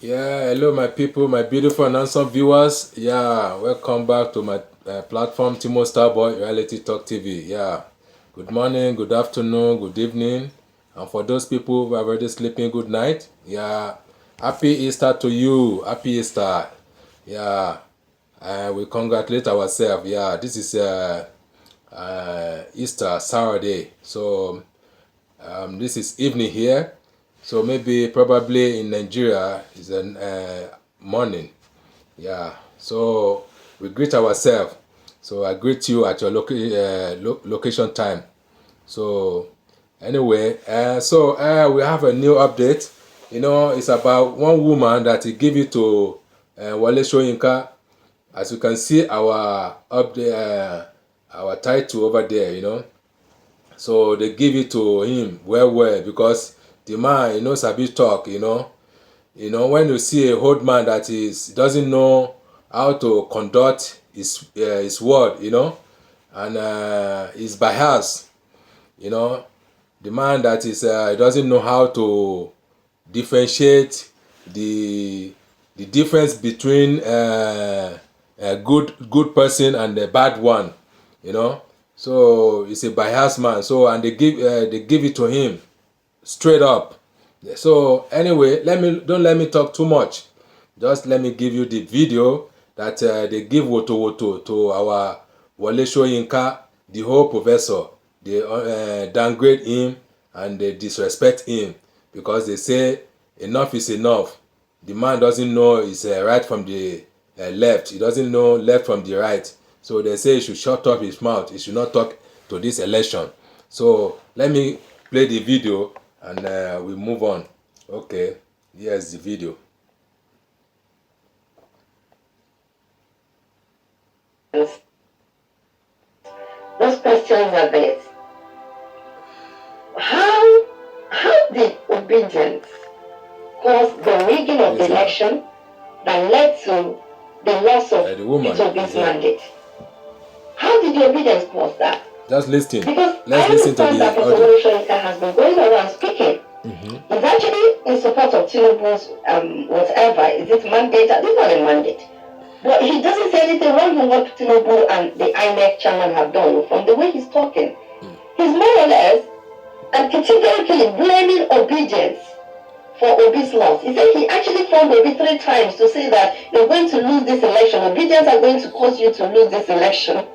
Yeah, hello, my people, my beautiful and handsome viewers. Yeah, welcome back to my platform, Timo Starboy Reality Talk TV. Yeah, good morning, good afternoon, good evening, and for those people who are already sleeping, good night. Yeah, happy Easter to you. Happy Easter. Yeah, we congratulate ourselves. Yeah, this is Easter Saturday, so this is evening here. So maybe probably in Nigeria is a morning. Yeah. So we greet ourselves. So I greet you at your location time. So anyway, we have a new update. It's about one woman that he give it to Wole Shoyinka. As you can see, our update, our title over there. So they give it to him well because the man, sabi talk. When you see a old man that is doesn't know how to conduct his word, and is biased, you know, the man that is doesn't know how to differentiate the difference between a good person and a bad one, you know. So he's a biased man. So and they give it to him straight up. So anyway, don't let me talk too much. Just let me give you the video that they give Wotowoto to our Wole Shoyinka, the whole professor. They downgrade him and they disrespect him because they say enough is enough. The man doesn't know his right from the left. He doesn't know left from the right. So they say he should shut up his mouth. He should not talk to this election. So let me play the video and we move on. Okay, here's the video. Those questions are this. How did obedience cause the rigging of the election that led to the loss of Peter mandate? How did the obedience cause that? Just listen. Because Let's listen to the that Professor Wole Shoyinka has been going around speaking. He's actually in support of Tinubu's whatever. Is it mandate? This is not a mandate. But he doesn't say anything wrong with what Tinubu and the INEC chairman have done from the way he's talking. He's more or less and categorically blaming obedience for Obi's loss. He said he actually phoned Obi 3 times to say that you're going to lose this election. Obedience are going to cause you to lose this election.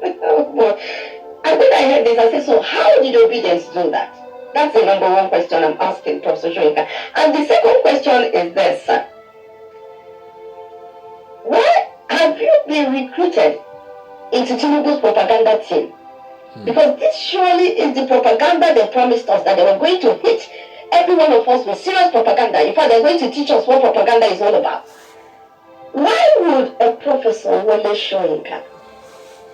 And when I heard this, I said, so how did obedience do that? That's the number one question I'm asking Professor Shoyinka. And the second question is this, sir. Why have you been recruited into Tinubu's propaganda team? Because this surely is the propaganda they promised us, that they were going to hit every one of us with serious propaganda. In fact, they're going to teach us what propaganda is all about. Why would a Professor Wole Shoyinka,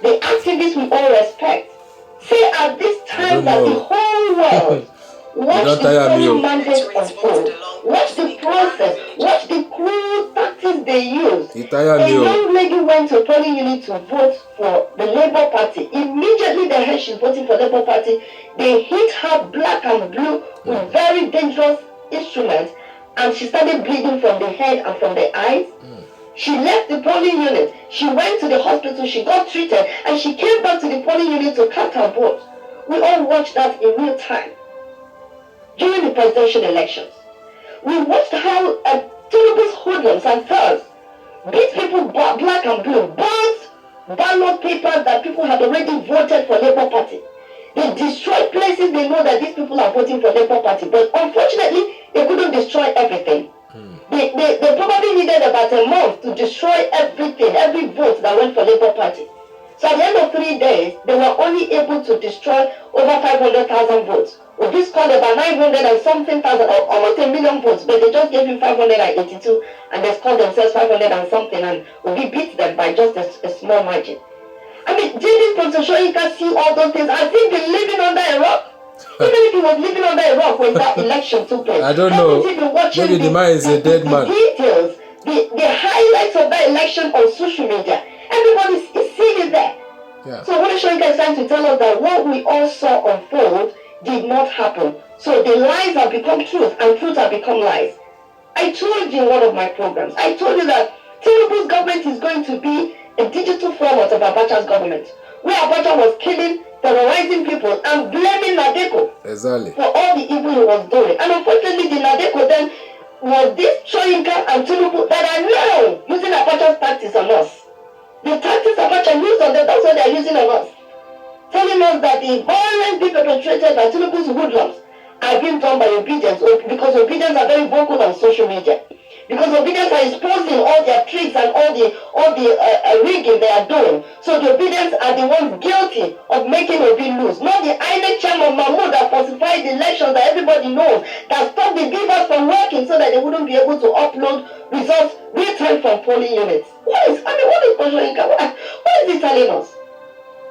the activist with all respect, say at this time that the whole world watch the polling mandate unfold, watch the process, watch the cruel tactics they use? A young lady went to a polling unit to vote for the Labour Party. Immediately they heard she's voting for Labour Party, they hit her black and blue with very dangerous instruments, and she started bleeding from the head and from the eyes. She left the polling unit. She went to the hospital. She got treated. And she came back to the polling unit to cast her vote. We all watched that in real time during the presidential elections. We watched how Tinubu's hoodlums and thugs beat people black and blue, burnt ballot papers that people had already voted for Labour Party. They destroyed places they know that these people are voting for Labour Party. But unfortunately, they couldn't destroy everything. They probably needed about a month to destroy everything, every vote that went for Labour Party. So at the end of 3 days, they were only able to destroy over 500,000 votes. This called about 900 and something thousand, or almost 1 million votes, but they just gave him 582, and they scored themselves 500 and something, and we beat them by just a small margin. I mean, didn't Professor Shoyinka see all those things? I think they're living under a rock. Even if he was living under a rock when that election took place. I don't know. Maybe the man is a dead man. The details, the highlights of that election on social media. Everybody is seeing it there. Yeah. So what Shoyinka is trying to tell us that what we all saw unfold did not happen. So the lies have become truth and truth have become lies. I told you in one of my programs, I told you that Tinubu's government is going to be a digital format of Abacha's government, where Abacha was killing, terrorizing people, and blaming Nadeko for all the evil he was doing. And unfortunately, the Nadeko then was this Shoyinka and Tinubu that are now using Abacha's tactics on us. The tactics Abacha used on them, that's what they are using on us. Telling us that the violence being perpetrated by Tinubu's hoodlums are being done by obedience, because obedience are very vocal on social media. Because obedience are exposing all their tricks and all the rigging they are doing. So the obedience are the ones guilty of making Obi lose. Not the INEC chairman Mahmoud that falsified the elections that everybody knows, that stopped the beavers from working so that they wouldn't be able to upload results real time from polling units. What is Shoyinka? What is he telling us?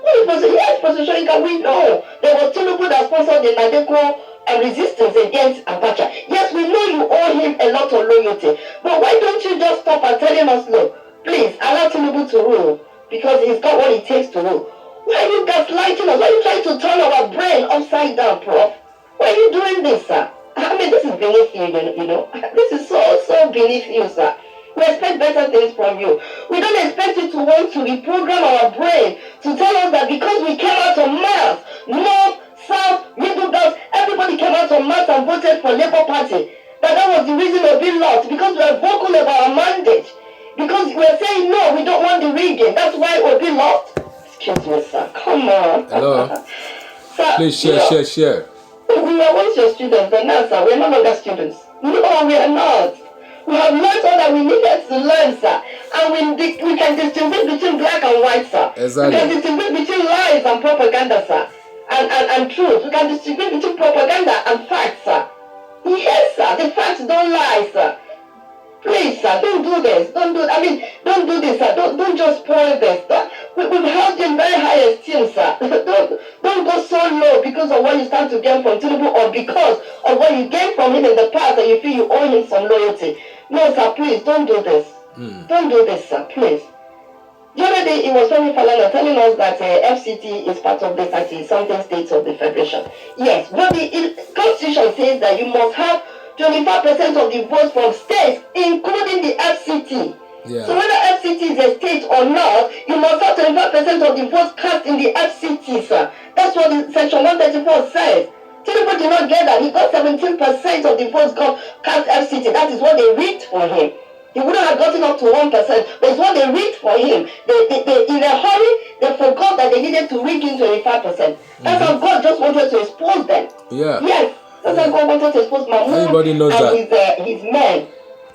Yes, Professor Shoyinka, we know there was Tinubu that sponsored the Nadeko resistance against Abacha. Yes, we know you owe him a lot of loyalty. But why don't you just stop and telling us, look, please allow Tinubu to rule, because he's got what it takes to rule. Why are you gaslighting us? Why are you trying to turn our brain upside down, Prof? Why are you doing this, sir? I mean, this is beneath you, you know. This is so beneath you, sir. We expect better things from you. We don't expect you to want to reprogram our brain to tell us that because we came out of mass, north, south, middle belt, everybody came out of mass and voted for Labour Party, that was the reason we've been lost, because we are vocal about our mandate. Because we are saying, no, we don't want the rigging. That's why we've been lost. Excuse me, sir. Come on. Hello. Sir, please share. We were once your students, but now, sir, we're no longer students. No, we are not. We have learned all that we needed to learn, sir. And we can distinguish between black and white, sir. Exactly. We can distinguish between lies and propaganda, sir. And truth. We can distinguish between propaganda and facts, sir. Yes, sir. The facts don't lie, sir. Please, sir, don't do this. Don't do this, sir. Don't just spoil this. We've held you in very high esteem, sir. Don't go so low because of what you start to gain from Tinubu, or because of what you gained from him in the past and you feel you owe him some loyalty. No, sir, please, don't do this. Don't do this, sir, please. The other day, it was Femi Falana telling us that FCT is part of the 30-something states of the Federation. Yes, but the Constitution says that you must have 25% of the votes from states, including the FCT. Yeah. So whether FCT is a state or not, you must have 25% of the votes cast in the FCT, sir. That's what the Section 134 says. Tinubu did not get that. He got 17% of the votes cast FCT. That is what they rigged for him. He wouldn't have gotten up to 1%, but it's what they rigged for him. They in a hurry, they forgot that they needed to rig in 25%. That's how God just wanted to expose them. Yeah. Yes. That's how God wanted to expose Mahmoud Everybody knows and that. his men.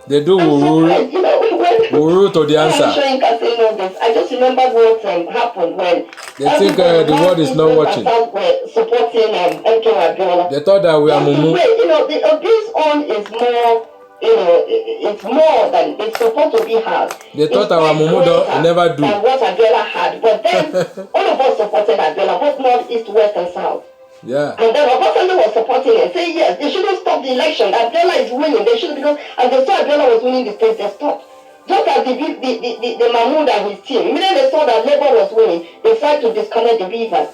They do wuru to the answer. Shoyinka saying all this, I just remember what happened when they think the world is not watching. Were supporting MK Abiola. They thought that we are mumu. This on is more, it's more than it's supposed to be hard. They thought our mumu never do. Than what Abiola had, but then all of us supported Abiola, both north, east, west, and south. Yeah. And then Obasanjo was supporting it, saying yes, they shouldn't stop the election. Abiola is winning. They should, because as they saw Abiola was winning the state, they stopped. Just as the Mahmoud and his team, immediately they saw that Labour was winning, they tried to disconnect the beavers.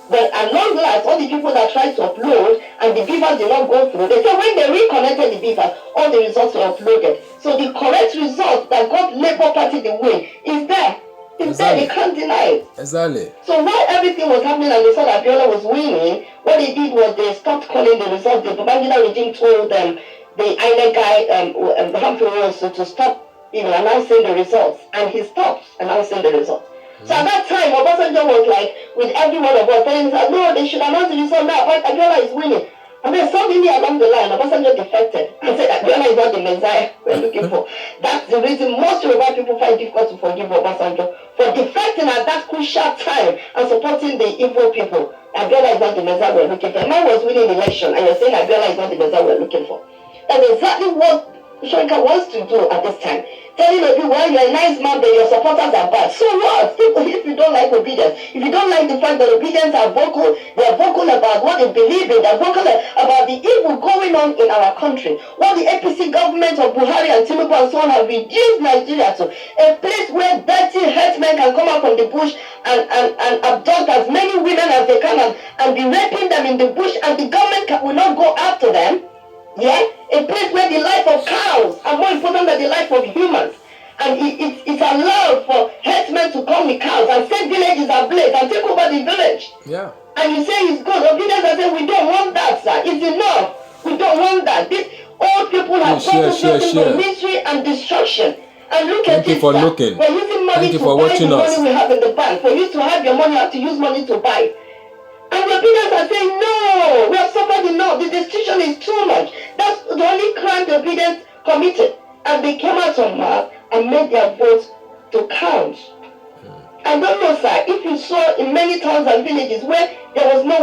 But at long last, all the people that tried to upload and the beavers did not go through, they said when they reconnected the beavers, all the results were uploaded. So the correct result that got Labour Party the win is there. It's there, they can't deny it. Exactly. So while everything was happening and they saw that Abiola was winning, what they did was they stopped calling the results. The Babangida regime told them, the INEC guy, Humphrey Wole, to stop announcing the results. And he stopped announcing the results. So at that time, Obasanjo was like, with every one of us, telling us, no, they should announce the result now, but Abiola is winning. And then suddenly along the line, Obasanjo defected and said Abiola is not the Messiah we're looking for. That's the reason most Yoruba people find it difficult to forgive Obasanjo for defecting at that crucial time and supporting the evil people. Abiola is not the Messiah we're looking for. A man was winning the election and you're saying Abiola is not the Messiah we're looking for. That's exactly what Shoyinka wants to do at this time. Telling people, well, you're a nice man, but your supporters are bad. So what? If you don't like obedience, if you don't like the fact that obedience are vocal, they're vocal about what they believe in, they're vocal about the evil going on in our country. What the APC government of Buhari and Tinubu and so on have reduced Nigeria to a place where dirty headsmen can come out from the bush and abduct as many women as they can and be raping them in the bush, and the government will not go after them. Yeah? A place where the life of cows are more important than the life of humans. And it's allowed for herdsmen to come with cows and set villages ablaze and take over the village. Yeah. And you say it's good. Obedience, I say, we don't want that, sir. It's enough. We don't want that. These old people have brought us into misery and destruction. And look at it, for sir. looking. We're using money to buy the money we have in the bank. For you to have your money, you have to use money to buy. And the obedience are saying, no, we have suffered enough. The destruction is too much. That's the only crime the obedience committed. And they came out of mass and made their votes to count. I don't know, sir, if you saw in many towns and villages where there was no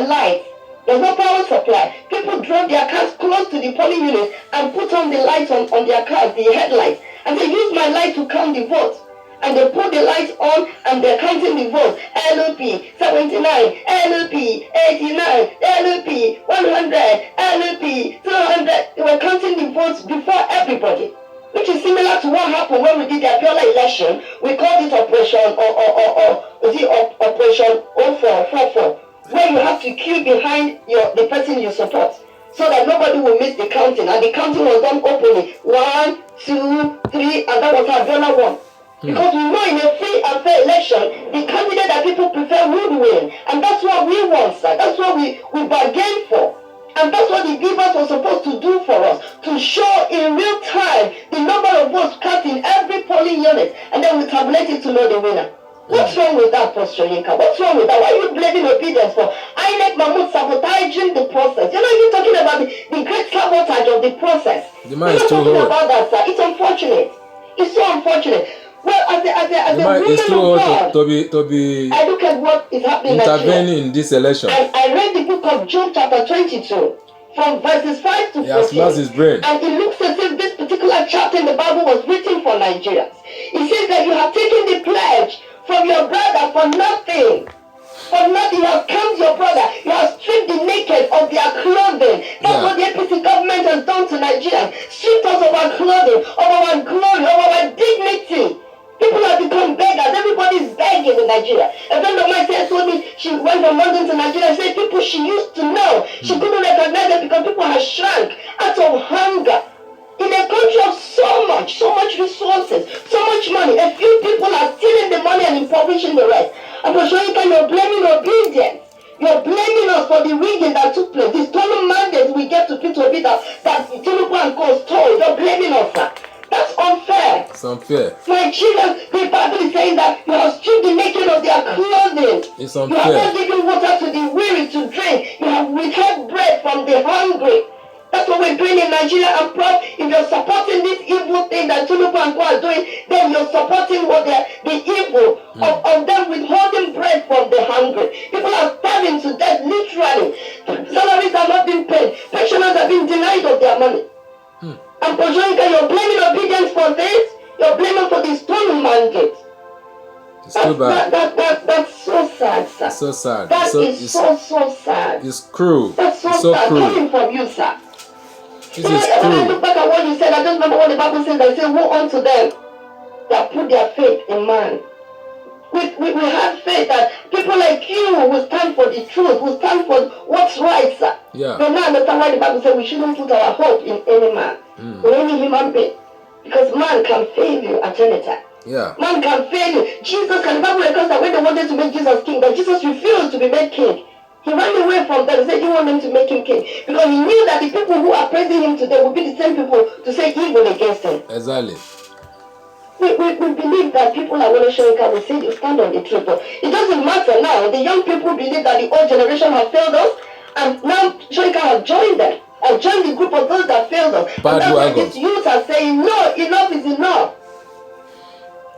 light, there was no power supply, people drove their cars close to the polling units and put on the lights on their cars, the headlights, and they use my light to count the votes. And they put the lights on and they're counting the votes. LP 79, LP 89, LP 100, LP 200. They were counting the votes before everybody. Which is similar to what happened when we did the Abiola election. We called it Operation Operation 0444, where you have to queue behind the person you support, so that nobody will miss the counting. And the counting was done openly. 1, 2, 3, and that was how Abiola won. Because we know in a free and fair election, the candidate that people prefer would win. And that's what we want, sir. That's what we bargained for. And that's what the givers were supposed to do for us, to show in real time the number of votes cast in every polling unit, and then we tabulate it to know the winner. What's wrong with that, Pastor Shoyinka? What's wrong with that? Why are you blaming obedience for INEC Mahmoud sabotaging the process? You're not even talking about the great sabotage of the process. The man is too old. About that, sir. It's unfortunate. It's so unfortunate. Well, as a woman of God, to be I look at what is happening intervening in this election. I read the book of Job chapter 22 from verses 5 to 14. He has lost his brain. And it looks as if this particular chapter in the Bible was written for Nigerians. It says that you have taken the pledge from your brother for nothing. For nothing, you have come your brother. You have stripped the naked of their clothing. That's what the APC government has done to Nigerians. Stripped us of our clothing, of our glory, of our dignity. People have become beggars. Everybody is begging in Nigeria. A friend of mine told me she went from London to Nigeria and said people she used to know, she couldn't recognize them because people have shrunk out of hunger. In a country of so much resources, so much money, a few people are stealing the money and impoverishing the rest. And for Shoyinka, you're blaming obedience. You're blaming us for the rigging that took place. The stolen mandates we get to Peter Obi that Tinubu and Co. stole. You're blaming us, sir. That's unfair. It's unfair. My children, the Bible is saying that you have stripped the naked of their clothing. It's unfair. You have not given water to the weary to drink. You have withheld bread from the hungry. That's what we're doing in Nigeria. I'm proud. If you're supporting this evil thing that Tinubu and Co are doing, then you're supporting what the evil of them withholding bread from the hungry. People are starving to death, literally. Salaries are not being paid. Pensioners are being denied of their money. And for Shoyinka, you're blaming obedience for this. You're blaming for the stolen mandate. It's too bad. That's so sad, sir. It's so sad. That is so sad. It's cruel. That's so sad. Cruel. Coming from you, sir. This is cruel. When I look back at what you said, I just remember what the Bible says. I say, woe unto them that put their faith in man. We have faith that people like you will stand for the truth, will stand for what's right, sir. Yeah. But now understand why the Bible says we shouldn't put our hope in any man, in any human being. Because man can fail you at any time. Yeah. Man can fail you. Jesus, the Bible records that when they wanted to make Jesus king, that Jesus refused to be made king. He ran away from them. He said he didn't want them to make him king. Because he knew that the people who are praising him today will be the same people to say evil against him. Exactly. We believe that people like Wole Shoyinka will say you stand on the truth. But it doesn't matter now. The young people believe that the old generation have failed us. And now Shoyinka has joined them. Has joined the group of those that failed us. And that's why these youth are saying, no, enough is enough.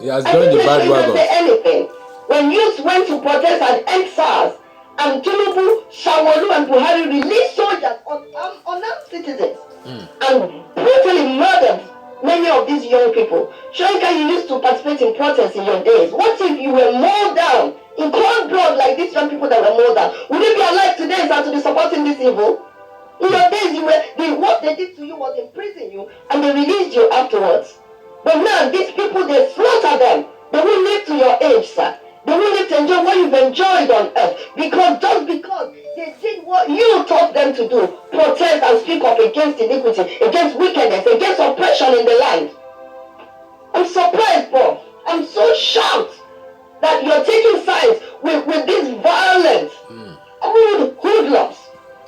He has joined the bad wagon. Say anything. When youth went to protest at EndSARS, and Tinubu, Shawolu, and Buhari released soldiers on armed citizens and brutally murdered many of these young people. Shoyinka, you used to participate in protests in your days. What if you were mowed down in cold blood like these young people that were mowed down? Would you be alive today and to be supporting this evil? In your days, what they did to you was imprison you and they released you afterwards. But now, these people, they slaughter them. They won't live to your age, sir. They won't live to enjoy what you've enjoyed on earth. Just because they did what you taught them to do. protest and speak up against iniquity, against wickedness, against oppression in the land. I'm surprised, Prof. I'm so shocked that you're taking sides with these violent, crude hoodlums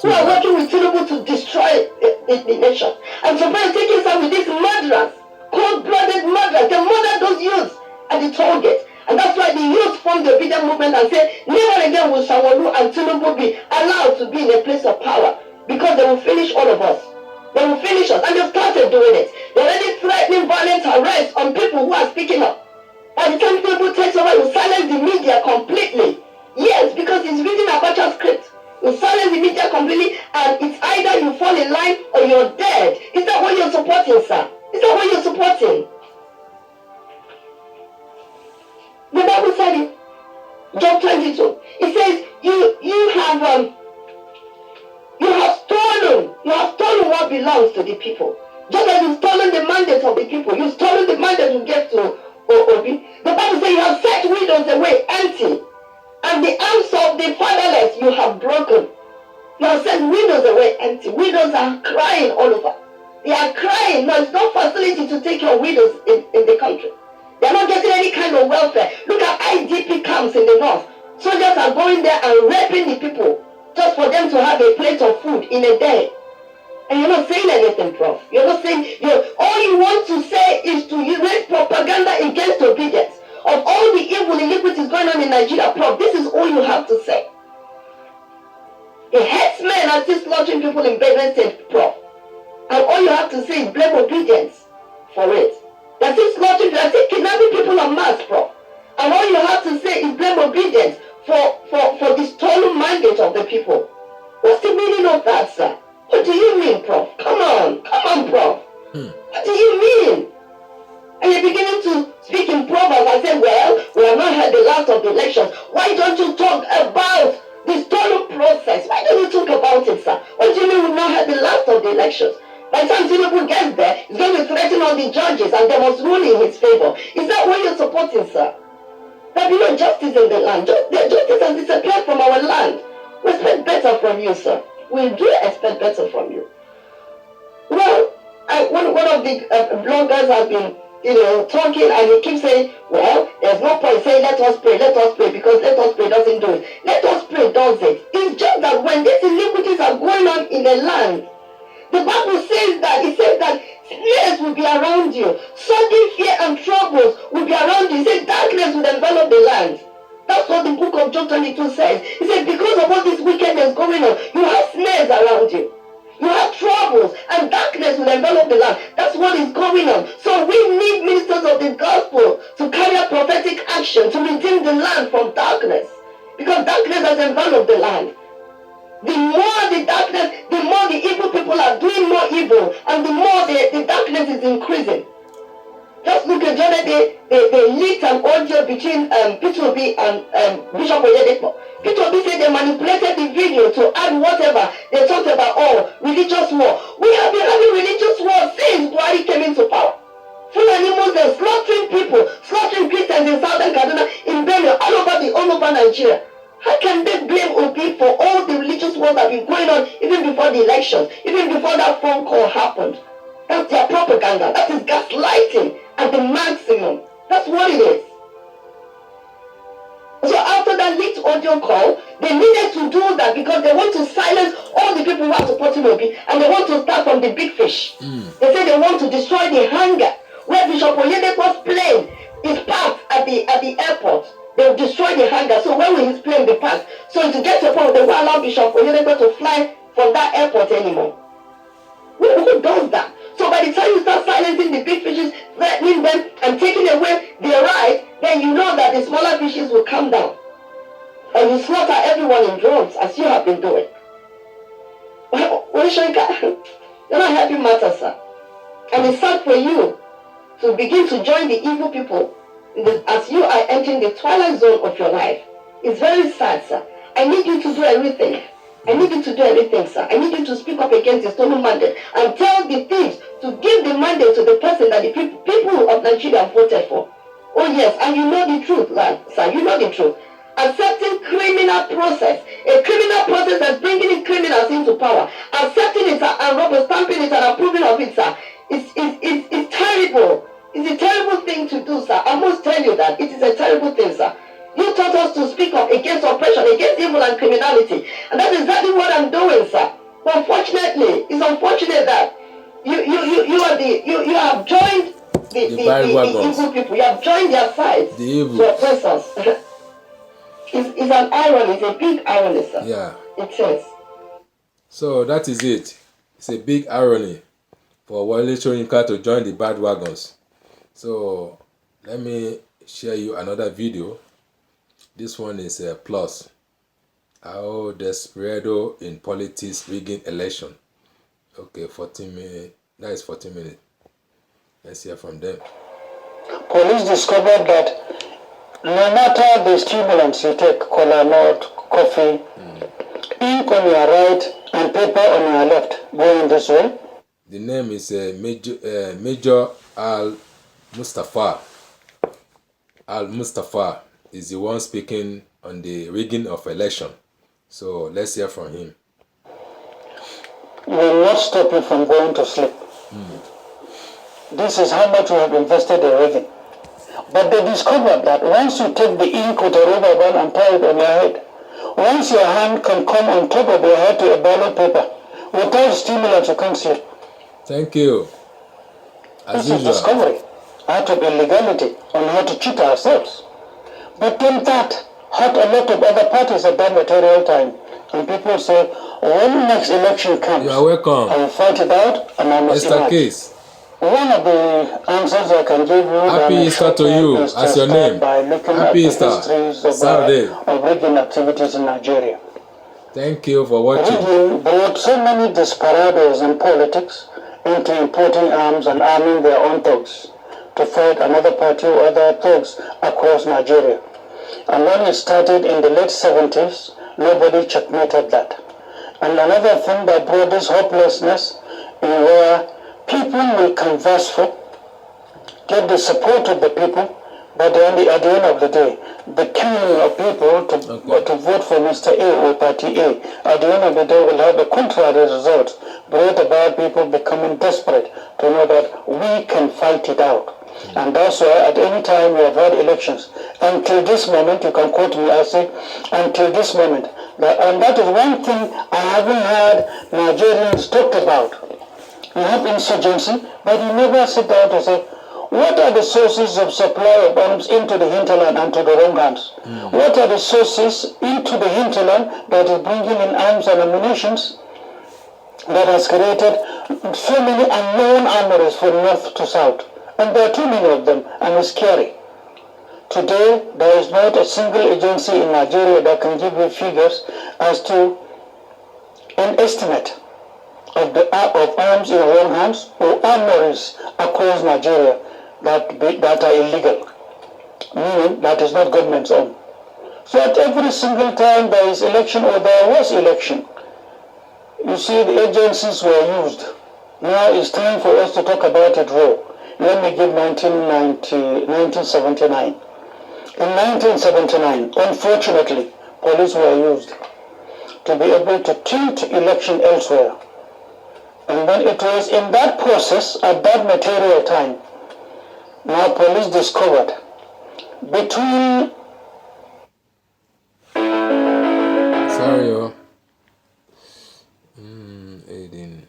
who are working with Tinubu to destroy the nation. I'm surprised you're taking sides with these murderers, cold-blooded murderers. They murder those youths at the toll gate. And that's why the youth formed the obedient movement and said, never again will Sanwo-Olu and Tinubu be allowed to be in a place of power, because they will finish all of us. They will finish us. And they've started doing it. They're already threatening violent arrests on people who are speaking up. By the time Tinubu takes over, he will silence the media completely. Yes, because he's reading Abacha's script. You silence the media completely, and it's either you fall in line or you're dead. Is that what you're supporting, sir? Is that what you're supporting? The Bible said it. Job 22. It says you have stolen what belongs to the people. Just as you've stolen the mandate of the people, you've stolen the mandate you gave to Obi. The Bible says you have set widows away empty, and the arms of the fatherless you have broken. You have sent widows away empty. Widows are crying all over. They are crying. No, it's not facility to take your widows in the country. They are not getting any kind of welfare. Look at IDP camps in the north. Soldiers are going there and raping the people just for them to have a plate of food in a day. And you're not saying anything, Prof. You're not saying, all you want to say is to raise propaganda against obedience. Of all the evil iniquities going on in Nigeria, Prof, this is all you have to say. The headsmen are still slaughtering people in Benue State, Prof. And all you have to say is blame obedience for it. They're still slaughtering, they're still kidnapping people en masse, Prof. And all you have to say is blame obedience for the stolen mandate of the people. What's the meaning of that, sir? What do you mean, Prof? Come on, Prof. What do you mean? And you're beginning to speak in Proverbs and say, well, we have not had the last of the elections. Why don't you talk about the stolen process? Why don't you talk about it, sir? What do you mean we've not had the last of the elections? By the time Tinubu gets there, he's going to threaten all the judges and they must rule in his favor. Is that what you're supporting, sir? There be no justice in the land. Justice has disappeared from our land. We expect better from you, sir. We do expect better from you. Well, one of the bloggers has been, talking, and he keeps saying, well, there's no point saying let us pray, because let us pray doesn't do it. Let us pray does it. It's just that when these iniquities are going on in the land, the Bible says that snares will be around you. Sudden fear and troubles will be around you. It says darkness will envelop the land. That's what the book of Job 22 says. It says because of all this wickedness going on, you have snares around you. You have troubles and darkness will envelop the land. That's what is going on. So we need ministers of the gospel to carry out prophetic action to redeem the land from darkness. Because darkness has enveloped the land. The more the darkness, the more the evil people are doing more evil, and the more the darkness is increasing. Just look at the other day, they leaked an audio between Peter Obi and Bishop Oyedepo. Peter Obi said they manipulated the video to add whatever they talked about, religious war. We have been having religious war since Buhari came into power. Fulani Muslims slaughtering people, slaughtering Christians in southern Kaduna, in Benue, all over Nigeria. How can they blame Obi for all the religious wars that have been going on even before the elections, even before that phone call happened? That's their propaganda. That is gaslighting at the maximum. That's what it is. So after that leaked audio call, they needed to do that because they want to silence all the people who are supporting Obi, and they want to start from the big fish. They say they want to destroy the hangar where Bishop Oyedepo's plane is parked at the airport. They will destroy the hangar. So where will his plane be parked? So to get to a point, they won't allow Bishop Oyedepo to fly from that airport anymore. Who does that? So by the time you start silencing the big fishes, threatening them and taking away their right, then you know that the smaller fishes will come down. And you slaughter everyone in droves, as you have been doing. Well, Shoyinka, you're not helping matters, sir. And it's sad for you to begin to join the evil people as you are entering the twilight zone of your life. It's very sad, sir. I need you to do everything. I need you to do everything, sir. I need you to speak up against the stolen mandate and tell the thieves to give the mandate to the person that the people of Nigeria voted for. Oh yes, and you know the truth, sir. You know the truth. Accepting criminal process, a criminal process that's bringing in criminals into power, accepting it and rubber stamping it and approving of it, sir, it's terrible. It's a terrible thing to do, sir. I must tell you that. It is a terrible thing, sir. You taught us to speak up against oppression, against evil and criminality. And that's exactly what I'm doing, sir. But unfortunately, it's unfortunate that you have joined the evil people. You have joined their sides to oppress us. It's an irony. It's a big irony, sir. Yeah. It is. So that is it. It's a big irony for Wole Shoyinka to join the bad wagons. So let me share you another video. This one is a plus. How desperado in politics rigging election. Okay, 14 minutes. That is 14 minutes. Let's hear from them. Police discovered that no matter the stimulants you take, cola nut, coffee, ink on your right and paper on your left, going this way. The name is Major Al-Mustafa. Al-Mustafa is the one speaking on the rigging of election. So let's hear from him. Will not stop you from going to sleep. This is how much you have invested in rigging. But they discovered that once you take the ink with a rubber band and tie it on your head, once your hand can come on top of your head to a ballot paper, without stimulants you can't sleep. Thank you. This is discovery out of illegality on how to cheat ourselves. But then that hurt a lot of other parties at that material time. And people say, when next election comes, you are welcome. I will fight it out and I must Mr. Case. One of the answers I can give you Happy Easter to you as your name. By looking Happy at Easter. the histories of rigging activities in Nigeria. Thank you for watching. Rigging brought so many desperados in politics into importing arms and arming their own thugs to fight another party or other thugs across Nigeria. And when it started in the late 70s, nobody checkmated that. And another thing that brought this hopelessness in where people will converse for, get the support of the people, but then at the end of the day, the killing of people to vote for Mr. A or Party A, at the end of the day will have the contrary result, brought about people becoming desperate to know that we can fight it out. And that's why at any time we have had elections, until this moment, you can quote me, I say, until this moment. And that is one thing I haven't heard Nigerians talk about. You have insurgency, but you never sit down to say, what are the sources of supply of arms into the hinterland and to the wrong hands? What are the sources into the hinterland that is bringing in arms and ammunition that has created so many unknown armories from north to south? And there are too many of them, and it's scary. Today, there is not a single agency in Nigeria that can give you figures as to an estimate of arms in our own hands or armories across Nigeria that are illegal, meaning that is not government's own. So at every single time there is election or there was election, you see the agencies were used. Now it's time for us to talk about it raw. Let me give 1979. In 1979, unfortunately, police were used to be able to tilt election elsewhere. And then it was in that process, at that material time, now police discovered between... Sorry, oh. 18.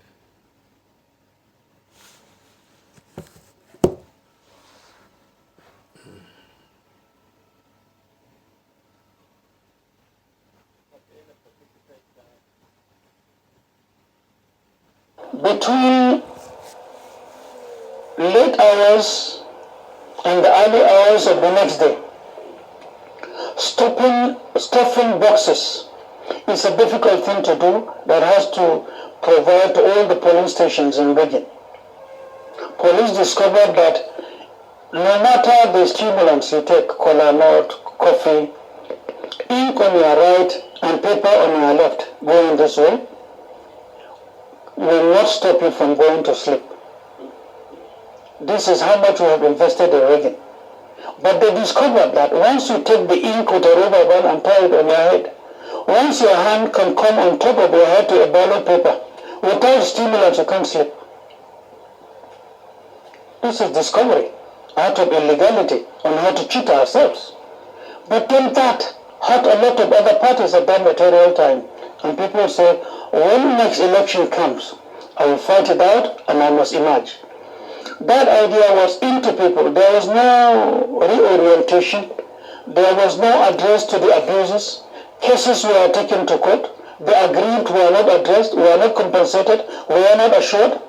Between late hours and the early hours of the next day, stuffing boxes is a difficult thing to do that has to provide to all the polling stations in Beijing. Police discovered that no matter the stimulants you take, cola nut, coffee, ink on your right and paper on your left, going this way, will not stop you from going to sleep. This is how much you have invested in rigging. But they discovered that once you take the ink with a rubber band and tie it on your head, once your hand can come on top of your head to a ballot paper, Without stimulants, you can't sleep. This is discovery out of illegality on how to cheat ourselves. But then that hurt a lot of other parties at that material time. And people say, when next election comes, I will fight it out and I must emerge. That idea was into people. There was no reorientation. There was no address to the abuses. Cases were taken to court. The aggrieved were not addressed, were not compensated, were not assured.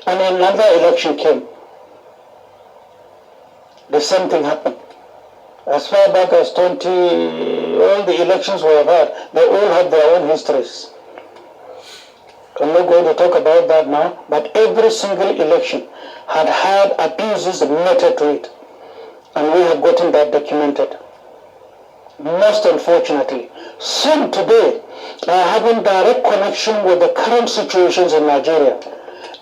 And another election came. The same thing happened. As far back as all the elections we have had, they all have their own histories. I'm not going to talk about that now, but every single election had abuses meted to it. And we have gotten that documented. Most unfortunately, some today are having direct connection with the current situations in Nigeria.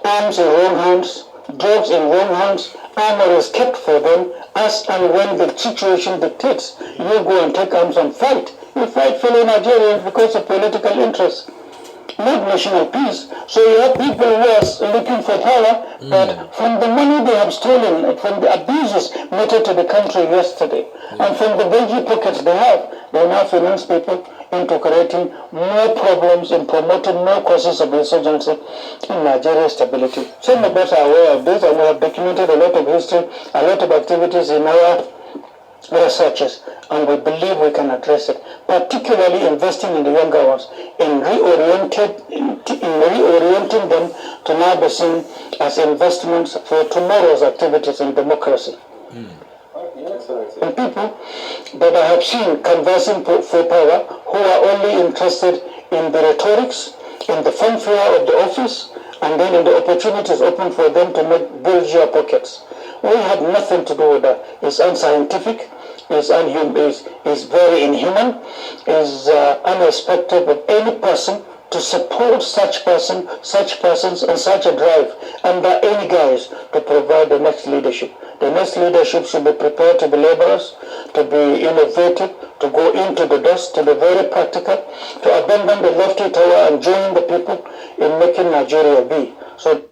Arms in wrong hands, drugs in wrong hands, armor is kept for them as and when the situation dictates. You go and take arms and fight. You fight fellow Nigerians because of political interests, not national peace. So you have people who are looking for power, but from the money they have stolen, from the abuses meted to the country yesterday, and from the bulgy pockets they now finance people into creating more problems and promoting more causes of insurgency in Nigeria's stability. Some of us are aware of this, and we have documented a lot of history, a lot of activities in our researches, and we believe we can address it, particularly investing in the younger ones, in reorienting them to now be seen as investments for tomorrow's activities in democracy. And people that I have seen conversing for power who are only interested in the rhetorics, in the fanfare of the office, and then in the opportunities open for them to make bulgier pockets. We have nothing to do with that. It's unscientific, it's very inhuman, it's unrespectful of any person to support such persons and such a drive under any guise to provide the next leadership. The next leadership should be prepared to be laborers, to be innovative, to go into the dust, to be very practical, to abandon the lofty tower and join the people in making Nigeria be. So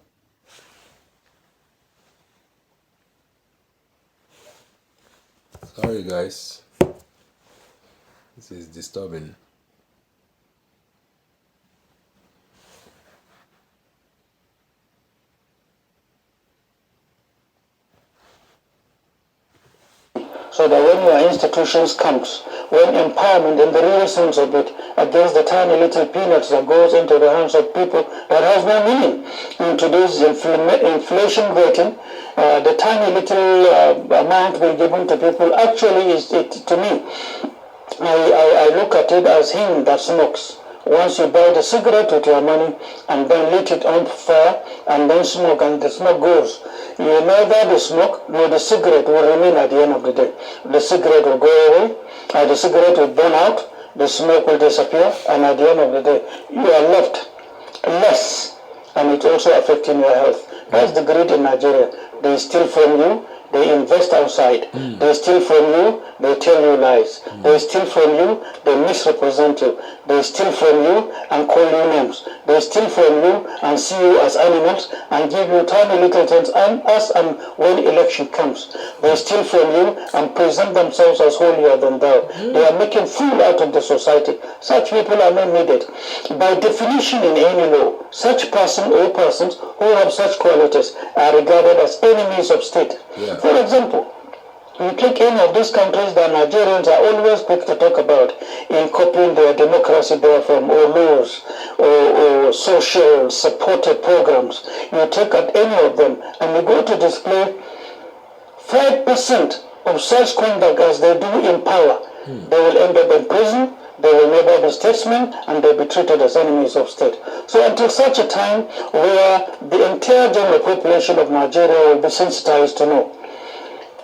sorry guys, this is disturbing. so that when your institutions comes, when empowerment in the real sense of it, against the tiny little peanuts that goes into the hands of people that has no meaning. In today's inflation rating, the tiny little amount we're given to people actually is, to me, I look at it as him that smokes. Once you buy the cigarette with your money and then lit it on fire and then smoke and the smoke goes, you neither the smoke nor the cigarette will remain at the end of the day. The cigarette will go away, the cigarette will burn out, the smoke will disappear, and at the end of the day, you are left less, and it's also affecting your health. That's the greed in Nigeria. They steal from you, they invest outside. They steal from you, they tell you lies. They steal from you, they misrepresent you. They steal from you and call you names. They steal from you and see you as animals and give you tiny little things. And when election comes, they steal from you and present themselves as holier than thou. They are making fool out of the society. Such people are not needed. By definition in any law, such person or persons who have such qualities are regarded as enemies of state. Yeah. For example, you take any of these countries that Nigerians are always quick to talk about in copying their democracy therefrom, or laws, or social supported programs. You take at any of them and you go to display 5% of such conduct as they do in power. They will end up in prison, they will never be statesmen, and they'll be treated as enemies of state. So until such a time where the entire general population of Nigeria will be sensitized to know,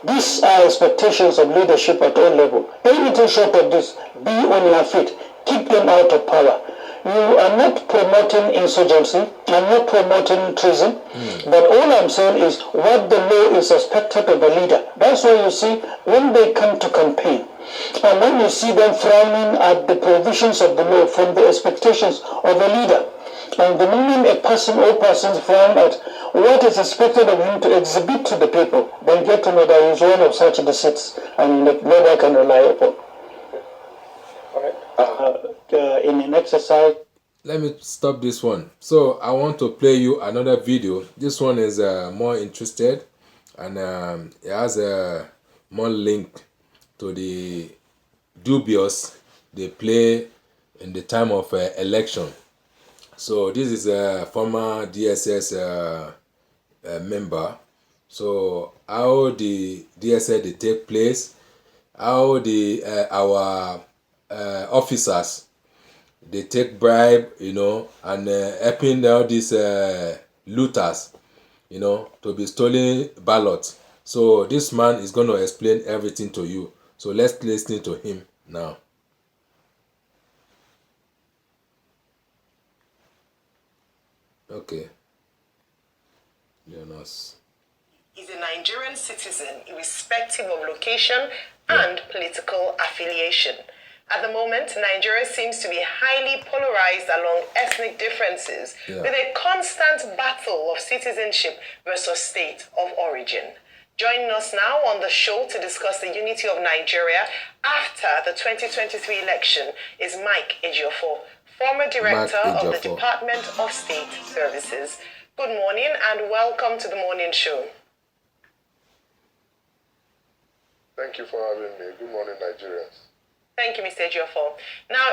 these are expectations of leadership at all levels. Anything short of this, be on your feet, keep them out of power. You are not promoting insurgency, I'm not promoting treason, but all I'm saying is what the law is expected of a leader. That's why you see, when they come to campaign, And when you see them frowning at the provisions of the law from the expectations of a leader, and the moment a person or persons frown at what is expected of him to exhibit to the people, then get to know that he is one of such deceits and nobody can rely upon. In an exercise. Let me stop this one. So I want to play you another video. This one is more interested, and it has a more link to the dubious they play in the time of election. So this is a former DSS member. So how the DSS they take place, how the our officers they take bribe, and helping all these looters, to be stealing ballots. So this man is going to explain everything to you. So let's listen to him now. Okay. Jonas. Is a Nigerian citizen irrespective of location and political affiliation. At the moment, Nigeria seems to be highly polarized along ethnic differences, with a constant battle of citizenship versus state of origin. Joining us now on the show to discuss the unity of Nigeria after the 2023 election is Mike Ejiofor, former director of the Department of State Services. Good morning and welcome to the morning show. Thank you for having me. Good morning, Nigerians. Thank you, Mr. Ejiofor. Now,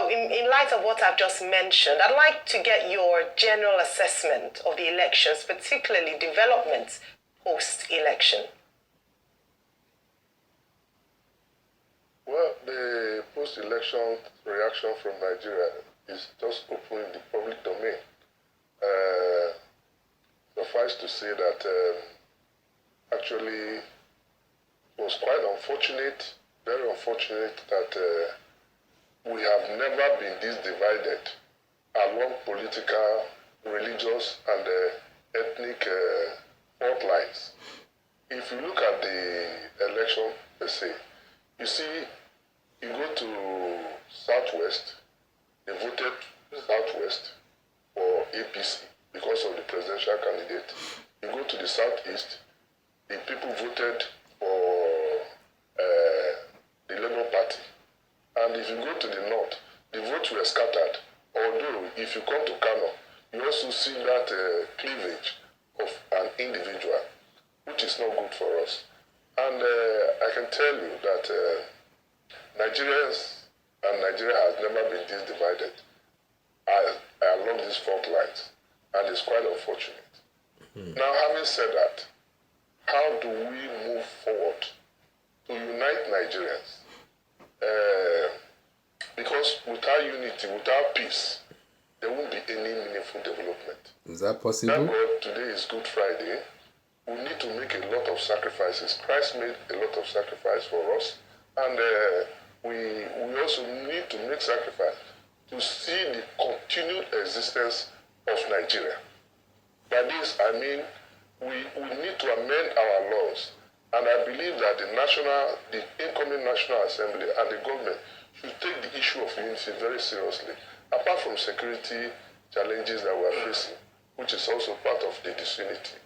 in light of what I've just mentioned, I'd like to get your general assessment of the elections, particularly developments post-election. Well, the post-election reaction from Nigeria is just open in the public domain. Suffice to say that actually it was quite unfortunate, very unfortunate that we have never been this divided along political, religious, and ethnic fault lines. If you look at the election per se, you see, you go to Southwest, they voted Southwest for APC because of the presidential candidate. You go to the Southeast, the people voted for the Labour Party. And if you go to the North, the votes were scattered. Although, if you come to Kano, you also see that cleavage of an individual, which is not good for us. And I can tell you that Nigerians and Nigeria has never been this divided along these fault lines, and it's quite unfortunate. Now, having said that, how do we move forward to unite Nigerians? Because without unity, without peace, there won't be any meaningful development. Is that possible? Thank God today is Good Friday. We need to make a lot of sacrifices. Christ made a lot of sacrifice for us, and we also need to make sacrifice to see the continued existence of Nigeria. By this, I mean we need to amend our laws, and I believe that the incoming National Assembly and the government should take the issue of unity very seriously, apart from security challenges that we are facing, which is also part of the disunity.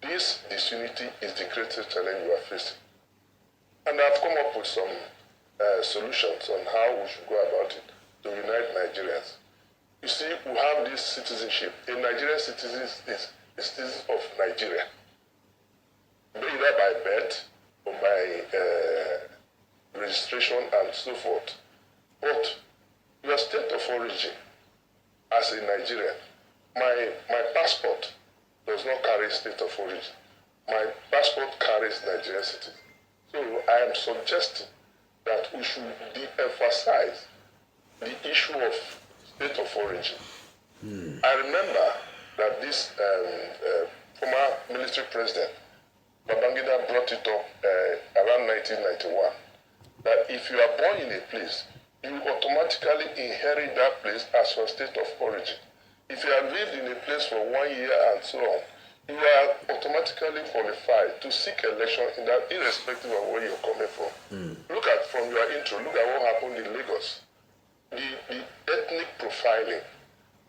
This disunity is the greatest challenge we are facing. And I've come up with some solutions on how we should go about it to unite Nigerians. You see, we have this citizenship. A Nigerian citizen is a citizen of Nigeria, either by birth or by registration and so forth. But your state of origin as a Nigerian, my passport does not carry state of origin. My passport carries Nigerian citizen. So I am suggesting that we should de-emphasize the issue of state of origin. I remember that this former military president, Babangida, brought it up around 1991, that if you are born in a place, you automatically inherit that place as your state of origin. If you have lived in a place for 1 year and so on, you are automatically qualified to seek election in that, irrespective of where you're coming from. Look at, from your intro, look at what happened in Lagos. The ethnic profiling.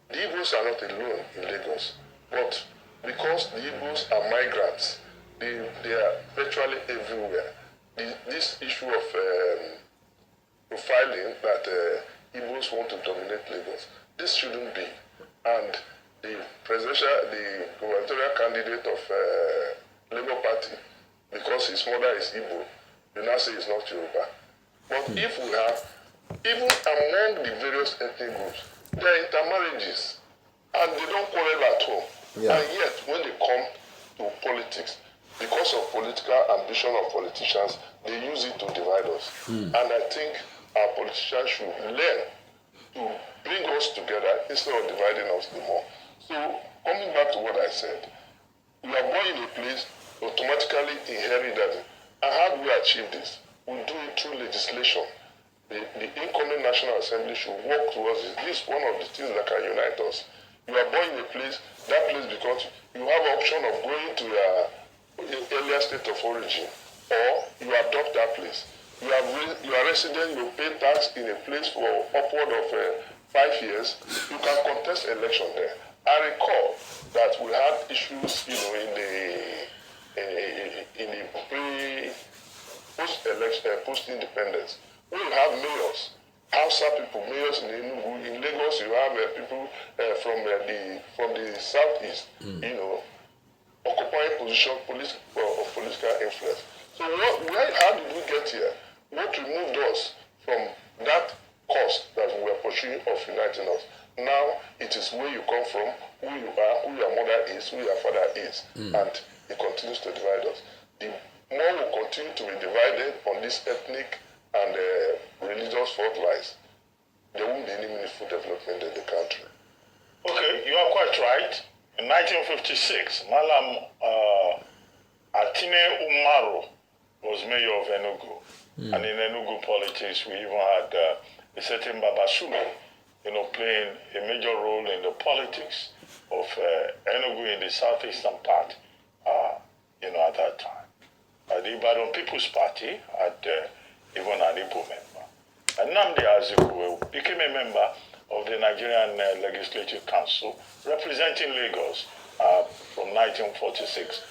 The Igbos are not alone in Lagos, but because the Igbos are migrants, they are virtually everywhere. This issue of profiling that Igbos want to dominate Lagos, this shouldn't be. And the gubernatorial candidate of Labour Party, because his mother is Igbo, you now say he's not Yoruba. But if we have, even among the various ethnic groups, there are intermarriages, and they don't quarrel at home. Yeah. And yet, when they come to politics, because of political ambition of politicians, they use it to divide us. And I think our politicians should learn to bring us together instead of dividing us the more. So, coming back to what I said, we are born in a place, automatically inherit that. And how do we achieve this? We do it through legislation. The incoming National Assembly should work towards this. This is one of the things that can unite us. You are born in a place, that place, because you have an option of going to your earlier state of origin, or you adopt that place. You are resident, you pay tax in a place for upward of 5 years. You can contest election there. I recall that we had issues, in the post-election, post-independence. We have mayors, Hausa people, mayors in Enugu. In Lagos, you have people from the southeast, occupying position of political influence. So how did we get here? What removed us from that cause that we were pursuing of uniting us? Now it is where you come from, who you are, who your mother is, who your father is, and it continues to divide us. The more we continue to be divided on this ethnic and religious fault lines, there won't be any meaningful development in the country. Okay, you are quite right. In 1956, Malam Atine Umaru was mayor of Enugu. And in Enugu politics, we even had a certain Babasulu, playing a major role in the politics of Enugu in the southeastern part, at that time. The Ibadan People's Party had even an Igbo member. And Nnamdi Azikiwe became a member of the Nigerian Legislative Council, representing Lagos from 1946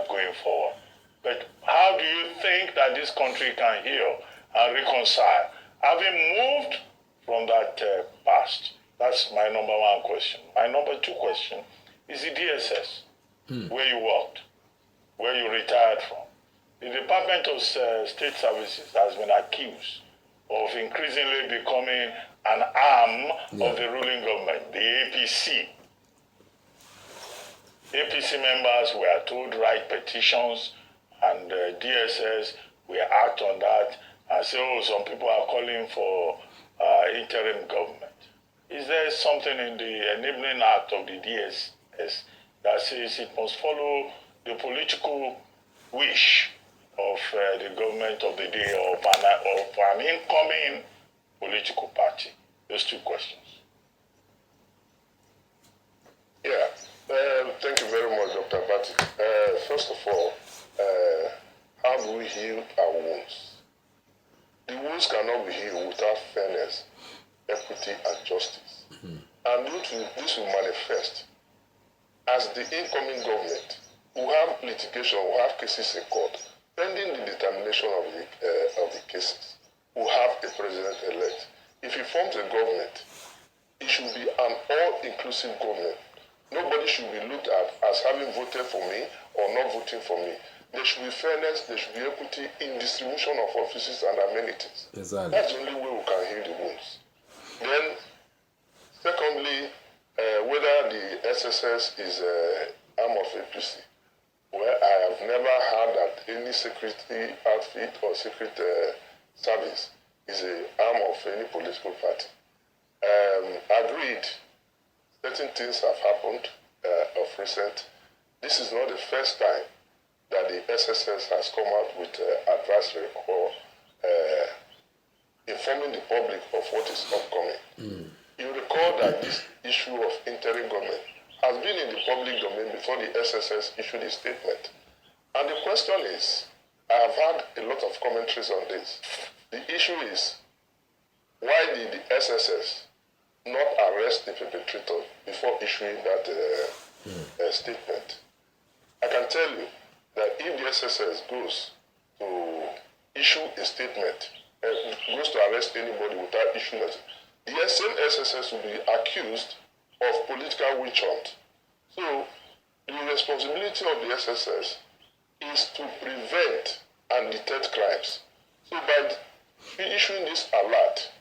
going forward. But how do you think that this country can heal and reconcile, having moved from that past? That's my number one question. My number two question is the DSS, where you worked, where you retired from. The Department of State Services has been accused of increasingly becoming an arm of the ruling government, the APC. APC members were told to write petitions, and DSS will act on that and say, some people are calling for interim government. Is there something in the enabling act of the DSS that says it must follow the political wish of the government of the day or of an incoming political party? Those two questions. Yeah, thank you very much, Dr. Bati. First of all, how do we heal our wounds? The wounds cannot be healed without fairness, equity, and justice. And this will manifest as the incoming government who have litigation, who have cases in court, pending the determination of the cases, who have a president-elect. If he forms a government, it should be an all-inclusive government. Nobody should be looked at as having voted for me or not voting for me. There should be fairness, there should be equity in distribution of offices and amenities. Exactly. That's the only way we can heal the wounds. Then, secondly, whether the SSS is arm of APC. Well, I have never heard that any security outfit or secret service is an arm of any political party. Agreed, certain things have happened of recent. This is not the first time that the SSS has come out with advisory or informing the public of what is upcoming. You recall that this issue of interim government has been in the public domain before the SSS issued a statement. And the question is, I have had a lot of commentaries on this. The issue is, why did the SSS not arrest the perpetrator before issuing that statement? I can tell you that if the SSS goes to issue a statement, goes to arrest anybody without issuing it, the same SSS will be accused of political witch hunt. So the responsibility of the SSS is to prevent and detect crimes. So by issuing this alert,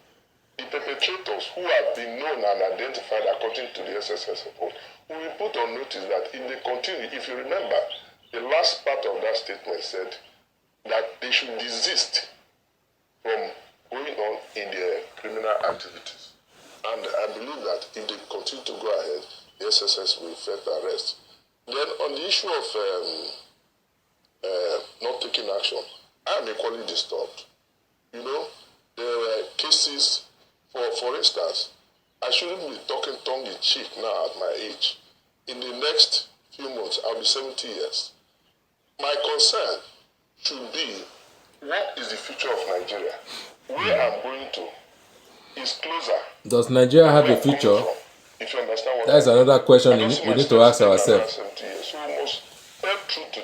the perpetrators who have been known and identified according to the SSS report will be put on notice that if they continue, if you remember, the last part of that statement said that they should desist from going on in their criminal activities. And I believe that if they continue to go ahead, the SSS will effect arrest. Then on the issue of not taking action, I am equally disturbed. You know, there were cases, for instance, I shouldn't be talking tongue-in-cheek now at my age. In the next few months, I'll be 70 years. My concern should be, what is the future of Nigeria? Where I'm going to is closer. Does Nigeria have a future? If you understand what That's another question we need to ask ourselves. So we must tell truth to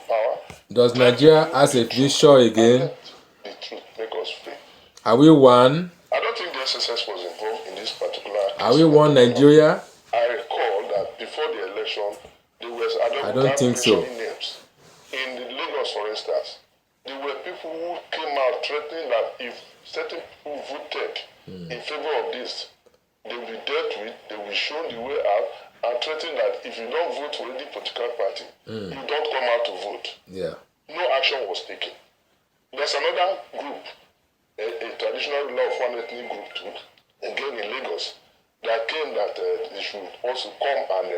power. Does Nigeria has a future again? The truth make us free. Are we one? I don't think the SSS was involved in this particular case. Are we one Nigeria? I recall that before the election, there was I don't think so. Names. In Lagos, for instance, there were people who came out threatening that if certain people voted in favor of this, they will be dealt with, they will be shown the way out, and threatening that if you don't vote for any political party, you don't come out to vote. Yeah. No action was taken. There's another group, a traditional ruler of one ethnic group too, again in Lagos, that came that they should also come and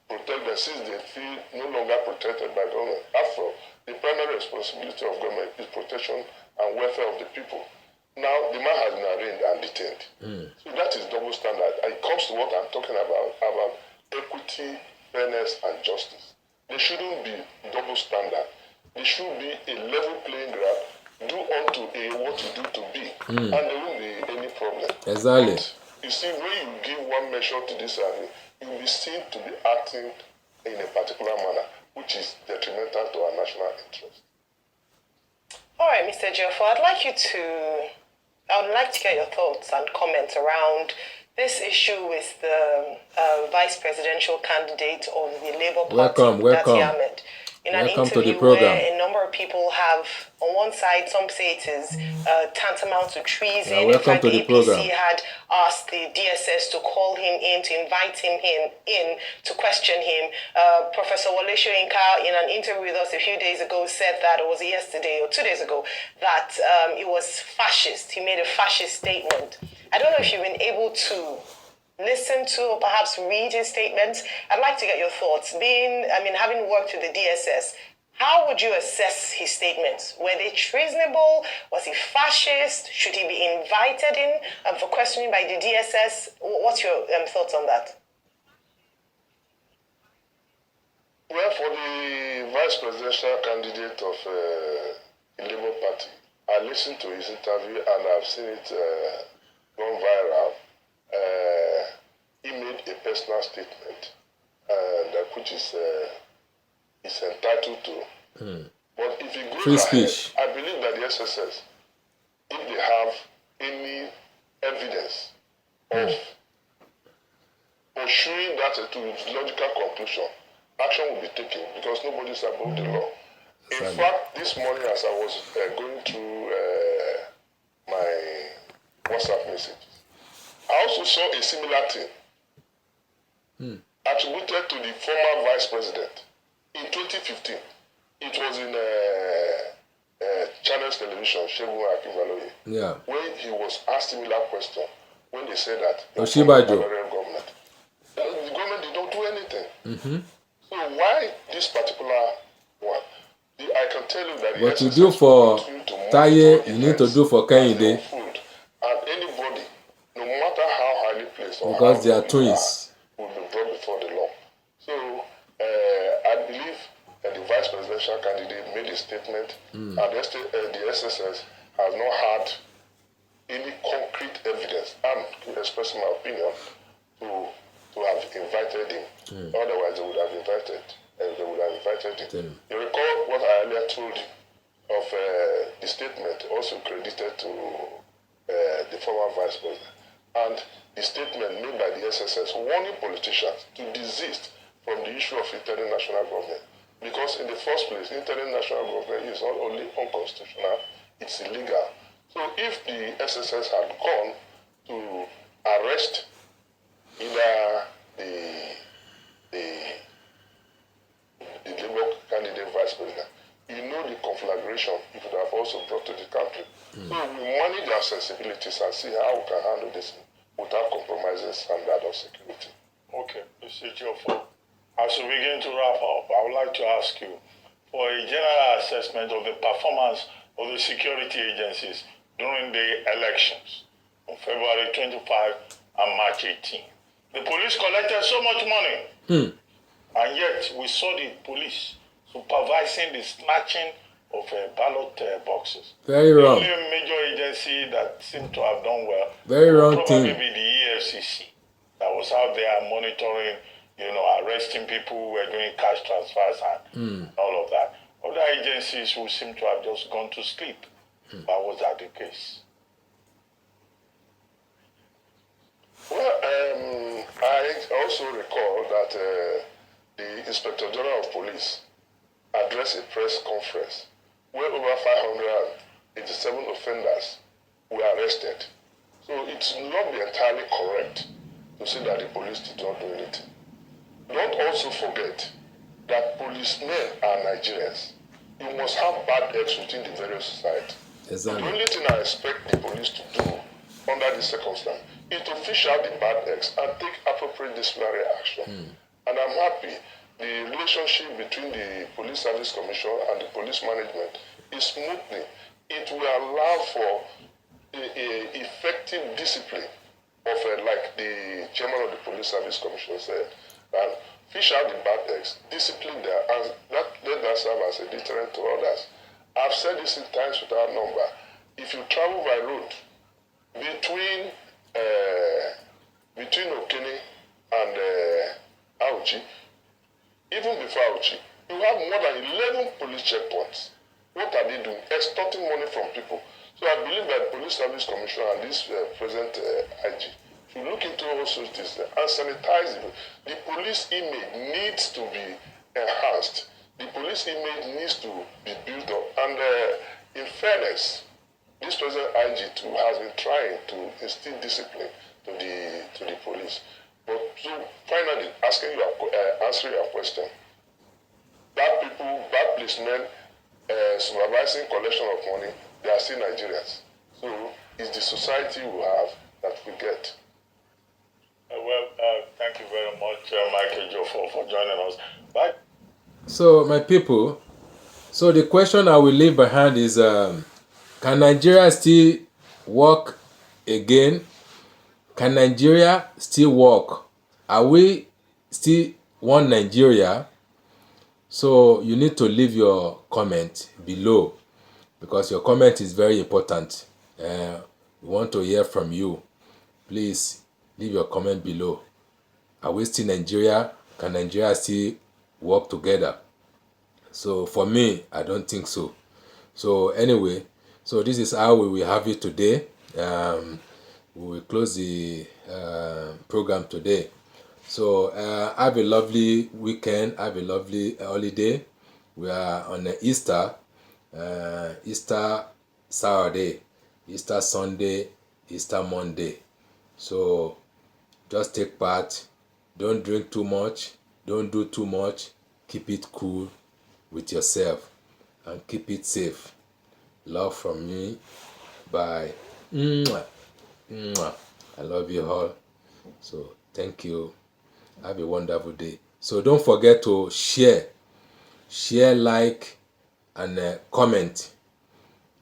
protect them since they feel no longer protected by government. After all, the primary responsibility of government is protection and welfare of the people. Now, the man has been arraigned and detained. So that is double standard. It comes to what I'm talking about equity, fairness, and justice. There shouldn't be double standard. There should be a level playing ground. Do unto A what you do to B. And there won't be any problem. Exactly. But you see, when you give one measure to this army, you will be seen to be acting in a particular manner, which is detrimental to our national interest. All right, Mr. Jeffo, I would like to get your thoughts and comments around this issue with the vice presidential candidate of the Labour Party, Dati Ahmed. In an interview where a number of people have, on one side, some say it is tantamount to treason. In fact, the APC had asked the DSS to call him in, to invite him in to question him. Professor Wole Shoyinka, in an interview with us a few days ago, said that, or was it yesterday or 2 days ago, that it was fascist. He made a fascist statement. I don't know if you've been able to listen to or perhaps read his statements. I'd like to get your thoughts. Having worked with the DSS, how would you assess his statements? Were they treasonable? Was he fascist? Should he be invited in for questioning by the DSS? What's your thoughts on that? Well, for the vice presidential candidate of the Labour Party, I listened to his interview and I've seen it gone viral. He made a personal statement, which is entitled to. But if he goes ahead, I believe that the SSS, if they have any evidence of pursuing that to its logical conclusion, action will be taken because nobody is above the law. In fact, this morning as I was going through my WhatsApp messages, I also saw a similar thing attributed to the former vice president in 2015. It was in Channels Television, yeah. When he was asked similar question, when they said that the government did not do anything. So why this particular one? I can tell you that what you do for Taye, you need to do for Kehinde. And anybody, no matter how highly placed or because they are twins, will be brought before the law. candidate made a statement, and the SSS has not had any concrete evidence. I'm expressing my opinion to have invited him. Otherwise, they would have invited him. You recall what I earlier told you of the statement also credited to the former vice president, and the statement made by the SSS warning politicians to desist from the issue of interim national government, because in the first place, interim national government is not only unconstitutional, it's illegal. So if the SSS had gone to arrest either the Labour candidate vice president, you know the conflagration it would have also brought to the country. So we manage our sensibilities and see how we can handle this without compromising standard of security. Okay, Mr. Jofo, as we begin to wrap up, I would like to ask you for a general assessment of the performance of the security agencies during the elections on February 25 and March 18. The police collected so much money, and yet we saw the police supervising the snatching of ballot boxes. Very wrong. The only major agency that seemed to have done well Very wrong would probably thing. be the EFCC that was out there monitoring, arresting people who were doing cash transfers and all of that. Other agencies who seem to have just gone to sleep. Why was that the case? Well, I also recall that the Inspector General of Police addressed a press conference where over 587 offenders were arrested. So it's not be entirely correct to say that the police did not do anything. Don't also forget that policemen are Nigerians. You must have bad eggs within the various society. Exactly. The only thing I expect the police to do under this circumstance is to fish out the bad eggs and take appropriate disciplinary action. And I'm happy the relationship between the Police Service Commission and the police management is smoothly. It will allow for a effective discipline of, like the chairman of the Police Service Commission said, and fish out the bad eggs, discipline them, and let that serve as a deterrent to others. I've said this in times without number. If you travel by road between Okene and Auchi, even before Auchi, you have more than 11 police checkpoints. What are they doing? Extorting money from people. So I believe that the Police Service Commission and this present IG should look into also this and sanitize it. The police image needs to be enhanced. The police image needs to be built up. And in fairness, this present IG too has been trying to instill discipline to the police. But so finally, answering your question, bad people, bad policemen, supervising collection of money, they are still Nigerians. So it's the society we have that we get. Thank you very much, Michael Jofo, for joining us. Bye. So, my people, so the question I will leave behind is, can Nigeria still work again? Can Nigeria still work? Are we still one Nigeria? So, you need to leave your comment below, because your comment is very important. We want to hear from you. Please leave your comment below. Are we still Nigeria? Can Nigeria still work together? So for me, I don't think so. So anyway, so this is how we will have it today. We will close the program today. So have a lovely weekend. Have a lovely holiday. We are on Easter Saturday, Easter Sunday, Easter Monday. So just take part. Don't drink too much. Don't do too much. Keep it cool with yourself and keep it safe. Love from me. Bye. Mwah. Mwah. I love you all. So thank you. Have a wonderful day. So don't forget to share, like, and comment.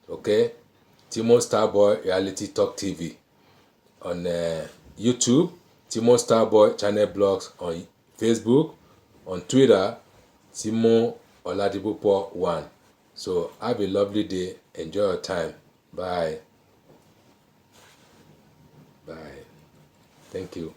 Okay? Timo Starboy Reality Talk TV on YouTube. Timo Starboy Channel Blogs on Facebook. On Twitter, Timo Oladipupo 1. So have a lovely day. Enjoy your time. Bye. Bye. Thank you.